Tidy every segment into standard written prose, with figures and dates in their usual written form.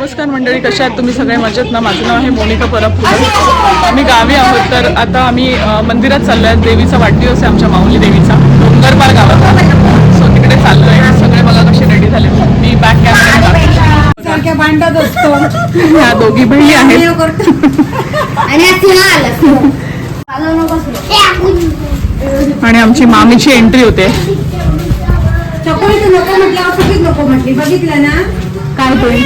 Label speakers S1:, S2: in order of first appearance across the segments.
S1: नमस्कार मंडळी, कशा आहात तुम्ही सगळे? मजेत ना? माझं नाव आहे मोनिका परब. आम्ही गावी आहोत, तर आता आम्ही मंदिरात चाललो आहे. देवीचा वाढदिवस आहे आमच्या माऊली देवीचा, डोंगरपार गावात. सो तिकडे चाललो आहे. सगळे बघा कसे रेडी झाले. मी बॅक कॅमेरा
S2: भांडत असतो.
S1: ह्या दोघी बहिणी आहेत आणि आमची मामीची एंट्री होते.
S2: नको म्हटली, बघितलं ना
S1: काय होईल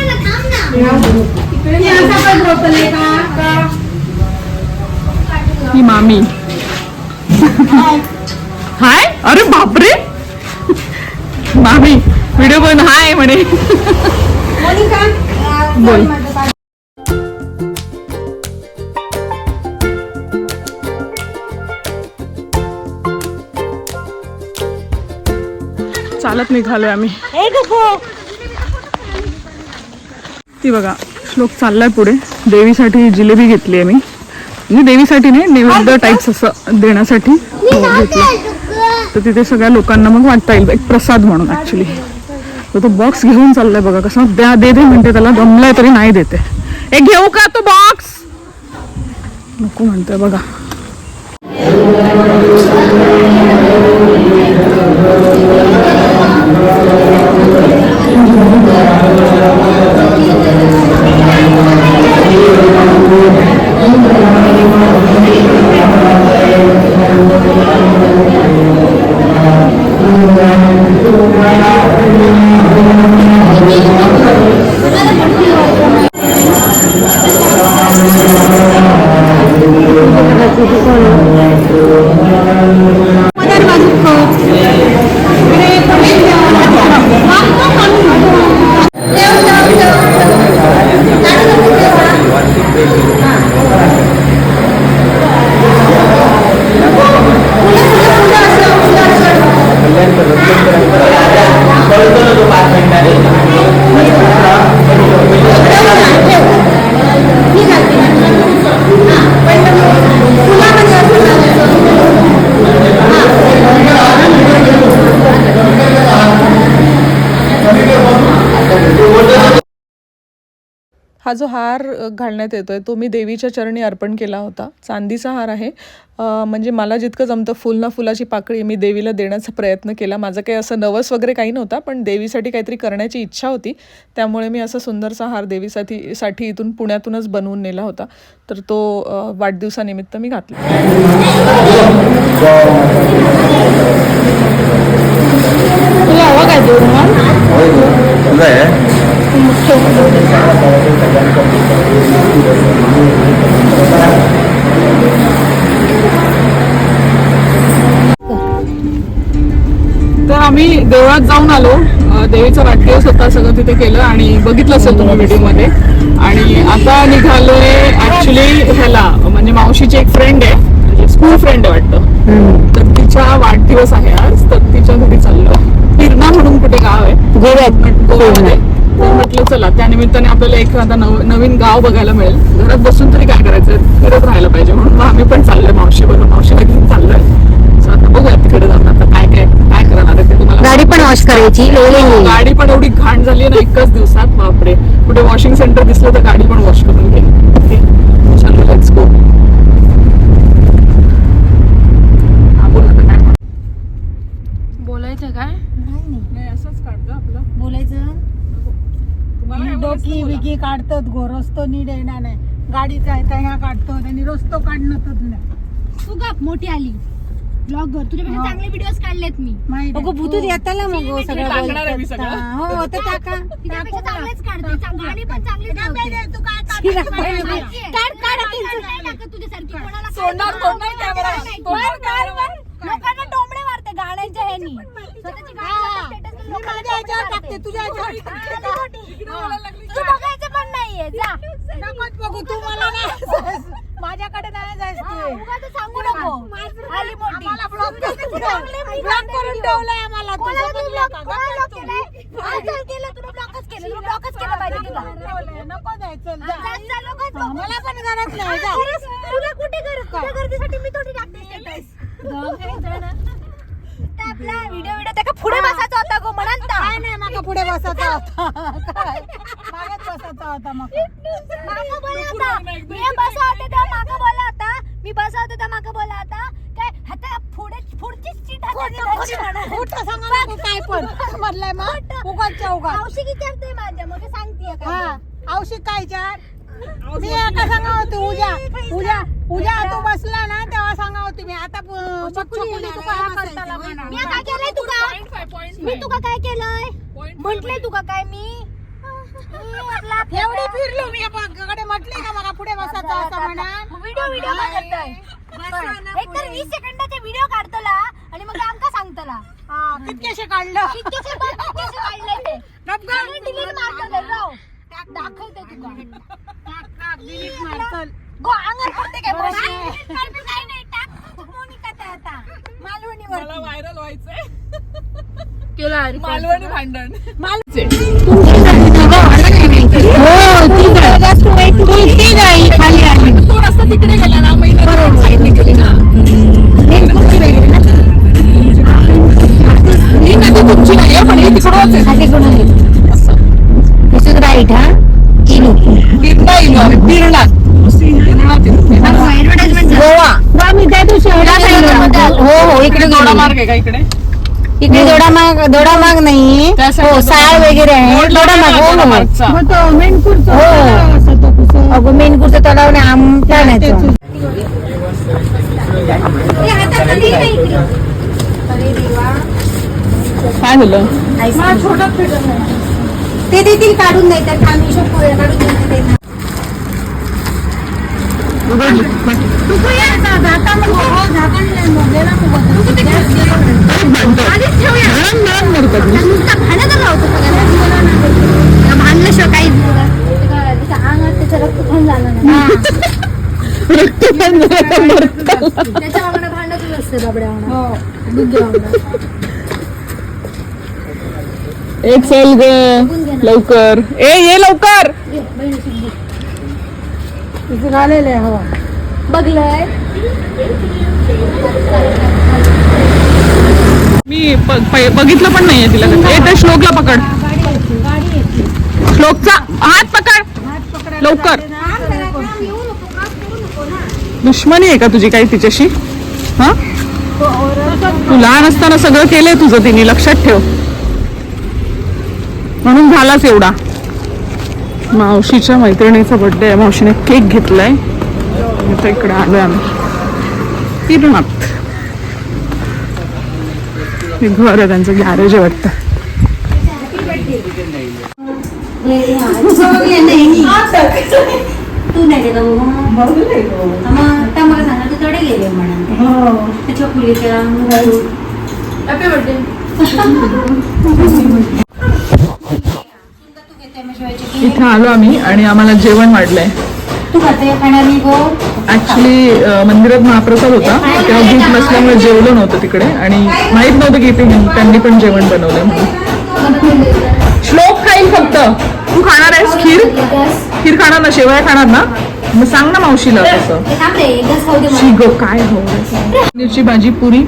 S1: ही मामी. हाय, अरे बापरे, मामी व्हिडिओ बन हाय म्हणे. बोल. चालत निघालोय आम्ही. ती बघा श्लोक चाललाय पुढे. देवीसाठी जिलेबी घेतली आहे मी, म्हणजे देवीसाठी नाही, नैवेद्य टाईप्स असं देण्यासाठी घेतलं. तर तिथे सगळ्या लोकांना मग वाटता येईल एक प्रसाद म्हणून. ऍक्च्युली तो बॉक्स घेऊन चाललाय बघा. कसा द्या दे दे म्हणते, त्याला दमलाय तरी नाही देते. एक घेऊ का तो बॉक्स? नको म्हणतोय बघा. हा जो हार घालण्यात येतोय तो मी देवीच्या चरणी अर्पण केला होता. चांदीचा हार आहे. म्हणजे मला जितकं जमतं फुल ना फुलाची पाकळी मी देवीला देण्याचा प्रयत्न केला. माझं काही असं नवस वगैरे काही नव्हता, पण देवीसाठी काहीतरी करण्याची इच्छा होती. त्यामुळे मी असा सुंदरसा हार देवीसाठी इथून पुण्यातूनच बनवून नेला होता. तर तो वाढदिवसानिमित्त मी घातला. तुला हवा काय देऊ तर आम्ही देवळात जाऊन आलो. देवीचा वाढदिवस होता, सगळं तिथे केलं आणि बघितलं असेल तुम्ही व्हिडिओमध्ये. आणि आता निघालोय ऍक्च्युली ह्याला, म्हणजे मावशीची एक फ्रेंड आहे, म्हणजे स्कूल फ्रेंड आहे वाटतं. तर तिचा वाढदिवस आहे आज, तर तिच्या घरी चाललो. हिरणा म्हणून कुठे गाव आहे गोव्यामध्ये. तर म्हटलं चला त्यानिमित्ताने आपल्याला एखादा नवीन गाव बघायला मिळेल. घरात बसून तरी काय करायचं, करत राहायला पाहिजे, म्हणून आम्ही पण चाललोय मावशीला घेऊन चाललोय. आता बघूया तिकडे जाऊन आता काय करणार आहे ते तुम्हाला.
S3: गाडी पण वॉश करायची.
S1: गाडी पण एवढी घाण झाली आहे ना एकच दिवसात, बापरे. कुठे वॉशिंग सेंटर दिसलं तर गाडी पण वॉश करून घे. Let's go.
S3: बोलायचं काय
S1: नाही असंच काढलं आपलं
S2: बोलायचं.
S1: तुम्हाला
S2: डोकी बिकी काढतात गो, रस्तो नीट येणार नाही. गाडीचा ह्या काढतो त्यांनी रस्तो काढणंच नाही.
S4: तू गा मोठी आली ब्लॉगर, तुझ्यापेक्षा चांगले व्हिडिओज काढलेत मी.
S2: अगो भूतूच येताला मग सगळं
S1: टाकणार आहे मी सगळं.
S2: हो तर टाका.
S4: तिच्यापेक्षा चांगलेच काढते, गाणी पण चांगलीच लावते. तू काय तुझ्यासारखी कोणाला लोकांना टोमणे मारते गाण्यांच्या ह्यानी. स्वतःची गाणी
S2: तुझ्या
S4: तू बघायचं पण नाहीये. जा
S2: बघू तू, मला नाही माझ्याकडे नाही जायचं.
S4: उगाच सांगू नको. आली मोठी
S2: ब्लॉक करून ठेवलंय आम्हाला.
S4: ब्लॉकच केलं पाहिजे तुला.
S2: नको जायचं.
S4: मला
S2: पण गरज नाही.
S4: तुला कुठे गरज? तुझ्या गर्दीसाठी मी थोडी टाकते स्टेटस. आपला व्हिडिओ त्याका पुढे बसायचा होता गो म्हणत
S2: काय नाही माका पुढे बसायचा होता काय मागेच बसायचा होता मग
S4: माका बोला होता मी बसा होते तेव्हा माका बोला होता मी बसा होते तेव्हा माका बोला होता काय आता पुढची सीट
S2: खोटं सांगा नको काय पण म्हणलंय मग उगाचच्या उगाच
S4: औषधी विचारते माझ्या मग सांगते
S2: हा औषध काय विचार मी एका सांगा होती उद्या तू बसला ना तेव्हा सांगा होती मी आता चकुली तुका हा करताला म्हणा
S4: मी काय केलंय तुका मी तुका काय केलंय म्हटलंय तुका काय मी
S2: एवढी फिरलो मी कडे म्हटले का मला पुढे बसायचं असं म्हणा
S4: व्हिडिओ करतोय एकतर 20 सेकंदाचे व्हिडिओ काढतला आणि मग आमका सांगतला
S2: कितकेशे काढलं
S4: कितकेशे काढले ते डिलीट मारतले राव दाखवते तुका
S2: डिलीट मारतल
S4: गो अंगात पडते काय नाही टाक मोनिका ते आता मालवणीवर
S1: मला व्हायरल व्हायचंय
S4: केला
S1: मालवणी भांडण तो रस्ता तिकडे गेला ना महिना साईडने गेली ना ही नदी तुमची नाहीये पण ही तिकडूनच आहे
S4: राईट हा
S1: तिरला इलो आम्ही
S4: गोवा मी त्या दिवशी
S1: हो इकडे जोडा मार्ग आहे का इकडे
S4: इकडे दोडामाग नाही
S1: त्या side
S4: हो
S1: ला
S4: साळ वगैरे आहे दोडामाग हो
S1: मार्गचा.
S4: हो अगो मेनपूरचं तलाव नाही आमचा नाही तो.
S1: काय झालं
S4: ते देतील काढून नाही तर आम्ही काढून देते भांडल्याशिवाय काही अंगात त्याचं रक्त पण झालं नाही त्याच्या मागणं भांडतच असते बाबड्या
S1: एक चल ग लवकर ये लवकर
S2: आलेले हवा
S4: बघलंय
S1: मी बघितलं पण नाहीये तिला ते श्लोकला पकड श्लोकचा हात पकड लवकर दुश्मनी आहे का तुझी काही तिच्याशी हा तू लहान असताना सगळं केलंय तुझं तिने लक्षात ठेव म्हणून झालाच एवढा मावशीच्या मैत्रिणीचा बर्थडे आहे मावशीने केक घेतलाय आता इकडे आलोय आम्ही तिरुनाथ हे घर आहे त्यांचं गॅरेज आहे वाटतं
S4: तू नाही गेला मला सांगा तू थोडे गेले म्हणा त्याच्या पुलीच्या
S1: इथे आलो आम्ही आणि आम्हाला जेवण वाढलंय
S4: तू खाते खाणारी गो
S1: ऍक्च्युली मंदिरात महाप्रसाद होता तेव्हा भूक नसल्यामुळे जेवलं नव्हतं तिकडे आणि माहित नव्हतं की इथे त्यांनी पण जेवण बनवलंय म्हणून श्लोक खाईल फक्त तू खाणार आहेस खीर खाणार ना शेवया खाणार ना मग सांग ना मावशीला तसं शिगो काय हो पनीरची भाजी पुरी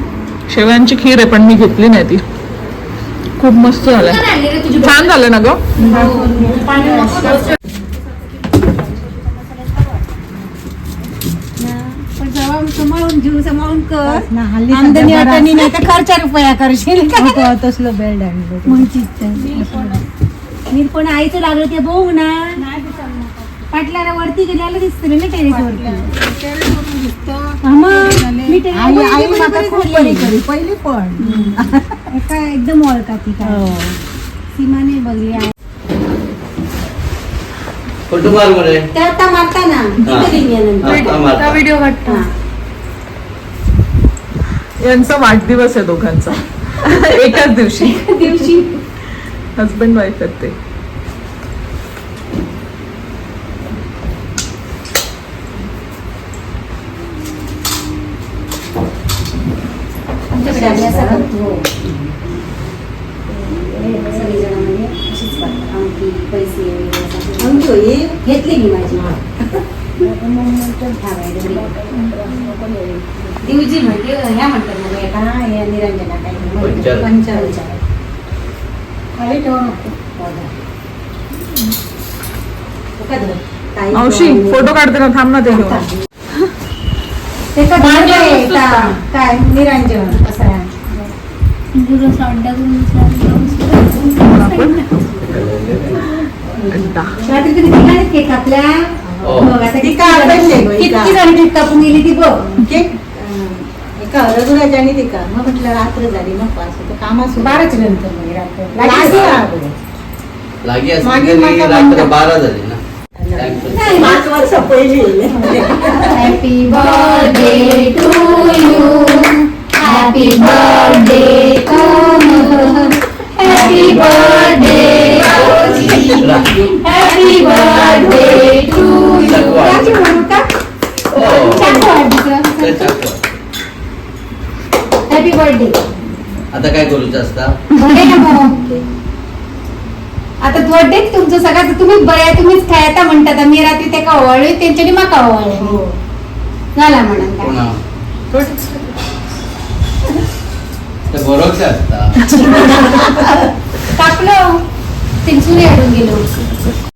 S1: शेवयांची खीर आहे पण मी घेतली नाही ती खूप मस्त झालंय छान झालं ना ग
S2: समावून कर आमदनी अटनी नाही तर खर्चा रुपया करशील तसलं बेल्ड
S4: मी पण आईचं लागलं ते बघू ना पाटल्याला वरती गेल्याला दिसत ना टेरेस वरती
S2: पहिली पण
S4: एकदम ओळखा ती काय सीमाने बघली आहे
S3: फोटो मार म्हणे
S4: त्या आता मारता ना व्हिडिओ काढता
S1: यांचा वाढदिवस आहे दोघांचा एकाच दिवशी हजबंड वाईफ आहेत ते
S4: घेतली मी माझी
S2: दिवजी म्हणते ह्या म्हणतात मग एका या निरंजना काही
S3: पंचाल.
S2: पंचाल खाली ठेवू नको
S1: मावशी फोटो काढते ना, थांब ना ते घेऊन.
S2: ते तर
S1: मांडलं
S2: आहे,
S1: नसतंच का?
S2: काय निरंजन असं आहे. रात्री तुम्ही ठिकाणी केक कापल्या
S3: हो.
S2: बघ, आता किती झाली केक कापून गेली ती बघ केक एका रघुराज आणि ते का मग म्हटलं रात्र झाली नको असं तर कामास 12च्या नंतर मग रात्र
S3: लागी असली
S2: मागे
S3: तरी
S2: मागं
S3: रात्र
S2: म्हणतात.
S3: 12 झाली ना.
S2: 5 वर्ष पहिली
S4: happy birthday to you happy birthday happy birthday happy birthday to you
S3: ते चाकू.
S4: हॅपी बर्थडे
S3: आता काय करूचं असता?
S4: आता बर्थडे तुमचं सगळं तुम्ही बऱ्या तुम्हीच खायता म्हणतात मी रात्री ते का ओवाळले त्यांच्यानी माका ओवाळले झाला म्हणा
S3: पुन्हा ते बरोबर असता.
S4: कापलो ते चुरी हाडून गेलो